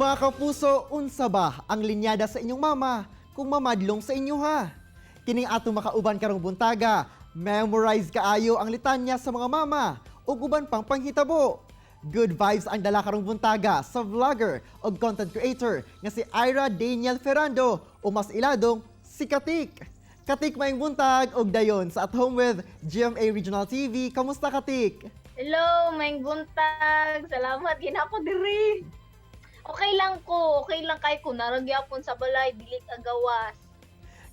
Mga kapuso, unsa ba ang linyada sa inyong mama kung mamadlong sa inyo ha? Kining atong makauban karong buntaga, memorize kaayo ang litanya sa mga mama ug uban pang panghitabo. Good vibes ang dala karong buntaga sa vlogger ug content creator nga si Ira Daniel Ferrando o mas iladong si Katik. Katik, maayong buntag og dayon sa At Home with GMA Regional TV. Kamusta, Katik? Hello, maayong buntag. Salamat ginako diri. Okay lang ko, okay lang kay ko naragyapon sa balay dili ka gawas.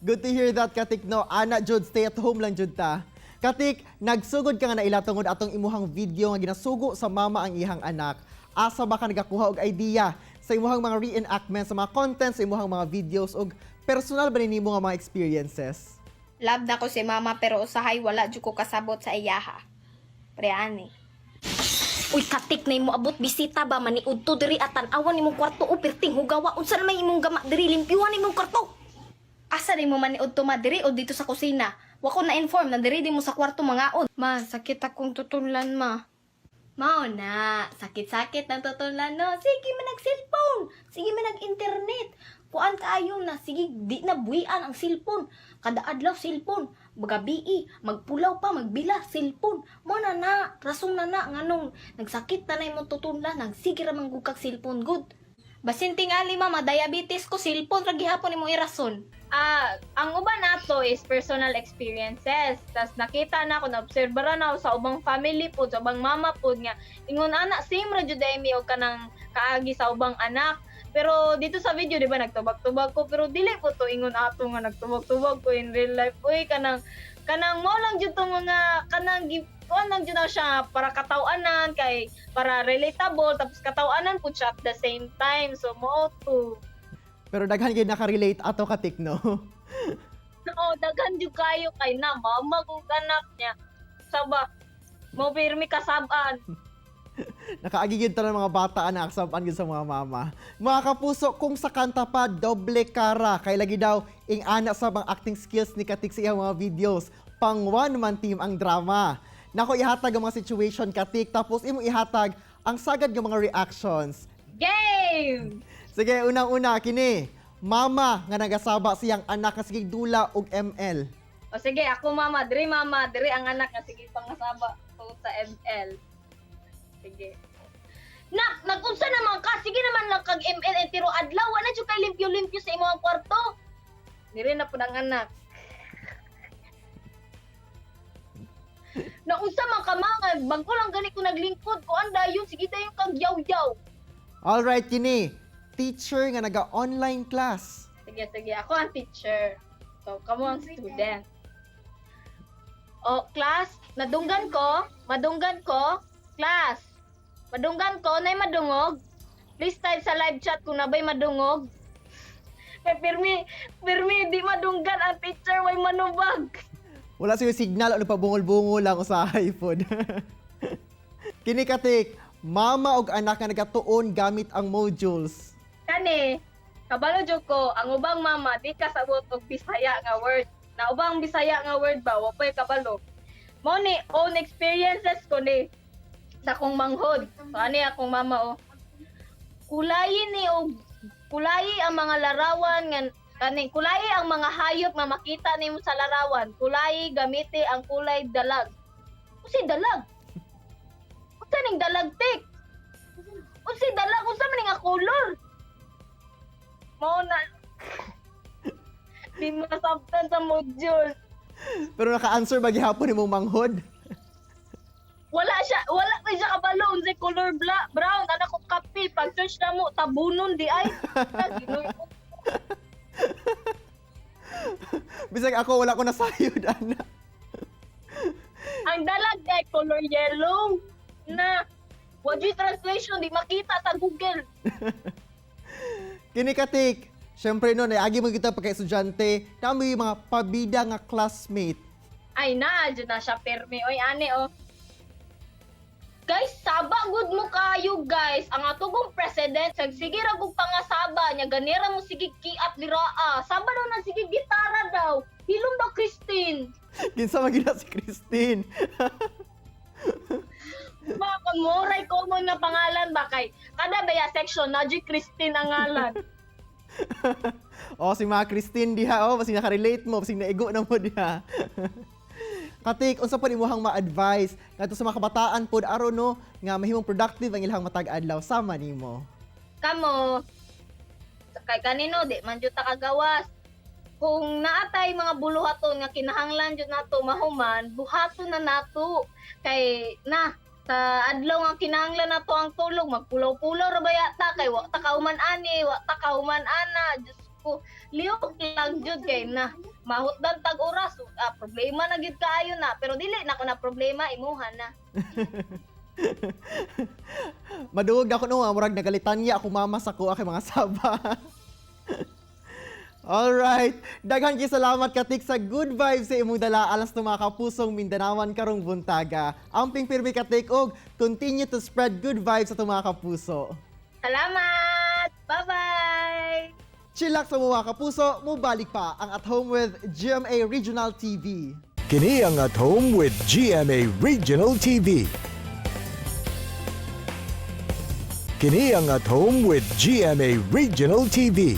Good to hear that, Katik, no? Ana jud, stay at home lang jud ta. Katik, nagsugod ka nga na ilatungod atong imuhang video nga ginasugo sa mama ang ihang anak. Asa ba ka nagakuha og idea sa imuhang mga reenactments, sa mga content, sa imuhang mga videos ug personal ba nimo nga mga experiences? Love na ko si mama pero usahay wala jud ko kasabot sa iyaha. Pre ani. Uy, Katik, na imo abot bisita ba maniud to diri at tan-awan imong kwarto o perting hugawa unsa na may imong gama diri limpyuhan imong kwarto. Asa di mo maniud to madiri o dito sa kusina? Wa ko na-inform na diri di mo sa kwarto mangaon. Ma, sakit akong tutunlan, ma. Mao na, sakit-sakit ng tutunlan, no? Sige manag-cellphone, sige manag-internet. Kuan kaayo na, sige di na buhian ang cellphone. Kada adlaw cellphone, magabi, magpulaw pa, magbila cellphone. Mo na, rasong na nganong nagsakit na imong tutunlan, nagsige ra man gud kag cellphone good. Basin tingali mama, diabetes ko, cellphone ra gihapon imong irason. Ang uban nato is personal experiences. Tas nakita na ako, na-observera na ako sa ubang family po, sa ubang mama po nga ingon ana same ra jud mi og kanang kaagi sa ubang anak. Pero dito sa video, di ba, nagtubag-tubag ko. Pero dili po to ingon ato nga nagtubag-tubag ko in real life. Uy, kanang mo lang dito mga, kanang kuan lang dito siya para katawanan, kay para relatable, tapos katawanan po siya at the same time. So, mo to. Pero daghan gyud naka-relate ato, Katik, no? Oo, daghan jud kayo kay na, mama kong anak niya. Saba, mo pirmi kasaban. Nakaagi gyud ta ng mga bata anak saban gyud sa mga mama. Mga kapuso, kung sa kanta pa doble kara kay lagi daw ing ana sa mga acting skills ni Katik sa iyang mga videos. Pang one man team ang drama. Nako, ihatag ang mga situation, Katik, tapos imo ihatag ang sagad ng mga reactions. Game! Sige, unang-una kini. Mama nga nagasaba siyang anak nga sige dula og ML. O sige, ako mama, diri ang anak nga sige pangasaba ko sa ML. Sige. Nak, nag-unsa naman ka? Sige naman lang kag ML and tiro adlaw, wala jud kay limpyo-limpyo sa imong kwarto. Diri na pud ang anak. Naunsa man ka mga, bangko lang gani ko naglingkod ko dayon, sige dayon kag yaw-yaw. All right, kini. Teacher nga naga-online class. Sige, ako ang teacher. So, kamo ang student. O, class, madunggan ko, class. Madunggan ko, nay madungog. Please type sa live chat kung nabay madungog. Kay pirmi, di madunggan ang teacher, way manubag. Wala siya signal, ano pa bungol-bungol lang sa iPhone. Kini, Katik, mama og anak nga nagatuon gamit ang modules. Kani, kabalo jud ko, ang ubang mama, di kasabot og Bisaya nga word. Na ubang Bisaya nga word ba, wapay kabalo. Mo ni, own experiences ko ni. Sa akong manghod. So, ani akong mama, kulayi ang mga larawan nga kaning kulayi ang mga hayop nga makita nimo sa larawan. Kulayi gamiti ang kulay dalag. Usi dalag? Unsa ning dalag tik? Usi dalag unsa man nga color? Mao na. Di mo nasabtan sa module. Pero naka-answer ba gihapon imong manghod? Wala pa siya kabalo unsay color brown, anak ko kape, pag search na mo tabunon di ay. Bisag ako, wala ko nasayod, ana. Ang dalag ay color yellow na wajud translation di makita sa Google. Kini, Katik, syempre no, agi mo kita pagka-estudyante, kami mga pabida nga classmate. Ay na, dyan na siya permi. Oy, ane, Guys, saba good mo kayo, guys. Ang atugong president, sige ra gug pangasaba nya ganira mo sige kiat diraa. Saba daw na sige gitara daw. Hilom daw Christine. Kinsa magina si Christine. Ba moray common nga pangalan ba kay kada baya section na G Christine ang ngalan. O, si mga Christine diha, o, basing nakarelate mo, basing naigo na mo diha. Katik, unsa pa imuhang ma-advise ngadto sa mga kabataan pod aron no nga mahimong productive ang ilang matag adlaw sama nimo. Kamo kay kanino di man jud ta kagawas. Kung naatay mga buluhaton nga kinahanglan jud nato mahuman, buhaton na nato. Kay na sa adlaw nga kinahanglan nato ang tulog, magpulaw-pulaw ra ba yata kay wa ta kauman ani, wa ta kauman ana. Diyos ko, liyok lang jud kay na mahutdan tag oras. Problema na gid kaayo na, pero dili na ko na problema imuha na. Maduog ako no, murag nagalitan niya ako mama sa kuha kay mga saba. Alright, daghan kay salamat Katik sa good vibes sa imong dala alas ng mga kapusong Mindanawan karong buntaga. Amping pirmi Katik og continue to spread good vibes sa mga kapuso. Salamat! Bye-bye! Chillax sa mga kapuso, mubalik pa ang At Home with GMA Regional TV. Kini ang At Home with GMA Regional TV. Kini ang At Home with GMA Regional TV.